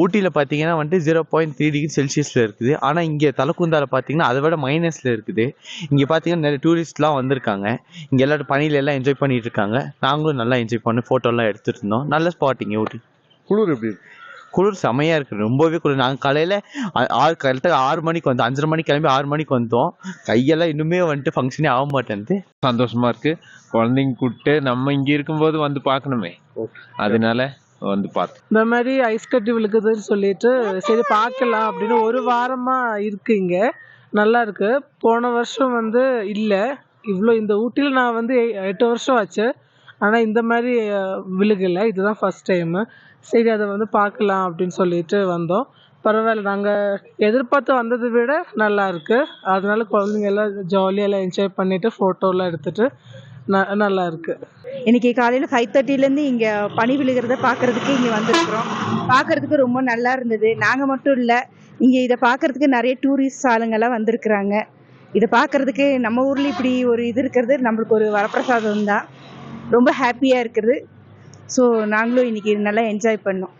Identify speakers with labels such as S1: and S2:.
S1: ஊட்டியில் பார்த்தீங்கன்னா வந்துட்டு 0.3°C இருக்குது. ஆனால் இங்கே தலக்குந்தால பார்த்தீங்கன்னா அதை விட மைனஸில் இருக்குது. இங்கே பார்த்தீங்கன்னா நிறைய டூரிஸ்ட்லாம் வந்திருக்காங்க. இங்கே எல்லாரும் பனியில எல்லாம் என்ஜாய் பண்ணிட்டு இருக்காங்க. நாங்களும் நல்லா என்ஜாய் பண்ணி ஃபோட்டோலாம் எடுத்துட்டு இருந்தோம். நல்ல ஸ்பாட் இங்கே ஊட்டி.
S2: குளிர் எப்படி இருக்கு?
S1: குளிர் செமையாக இருக்குது, ரொம்பவே குளிர். நாங்கள் காலையில் கரெக்டாக 6 மணிக்கு வந்தோம். 5:30 மணிக்கு கிளம்பி 6 மணிக்கு வந்தோம். கையெல்லாம் இன்னுமே வந்துட்டு ஃபங்க்ஷனே ஆக மாட்டேன்து.
S2: சந்தோஷமா இருக்கு. குழந்தைங்க கூப்பிட்டு நம்ம இங்க இருக்கும்போது வந்து பார்க்கணுமே, அதனால வந்து பார்த்தோம்.
S3: இந்த மாதிரி ஐஸ் கட்டி விழுக்குதுன்னு சொல்லிட்டு சரி பார்க்கலாம் அப்படின்னு ஒரு வாரமா இருக்கு இங்க. நல்லா இருக்கு. போன வருஷம் வந்து இல்லை இவ்வளோ இந்த ஊட்டியில் நான் வந்து 8 வருஷம் ஆச்சு. ஆனால் இந்த மாதிரி விழுகலை. இதுதான் ஃபர்ஸ்ட் டைமு. சரி அதை வந்து பார்க்கலாம் அப்படின்னு சொல்லிட்டு வந்தோம். பரவாயில்ல, நாங்கள் எதிர்பார்த்து வந்ததை விட நல்லா இருக்கு. அதனால குழந்தைங்க எல்லாம் ஜாலியாக எல்லாம் என்ஜாய் பண்ணிட்டு ஃபோட்டோலாம் எடுத்துட்டு நல்லா இருக்கு.
S4: இன்னைக்கு காலையில் 5:30லேருந்து இங்கே பனி விழுகிறத பார்க்கறதுக்கு இங்கே வந்திருக்கிறோம். பார்க்கறதுக்கு ரொம்ப நல்லா இருந்தது. நாங்கள் மட்டும் இல்லை, இங்கே இதை பார்க்கறதுக்கு நிறைய டூரிஸ்ட் ஆளுங்கெல்லாம் வந்திருக்கிறாங்க. இதை பார்க்கறதுக்கு நம்ம ஊரில் இப்படி ஒரு இது இருக்கிறது நம்மளுக்கு ஒரு வரப்பிரசாதம் தான். ரொம்ப ஹாப்பியாக இருக்குது. ஸோ நாங்களும் இன்னைக்கு நல்லா என்ஜாய் பண்ணோம்.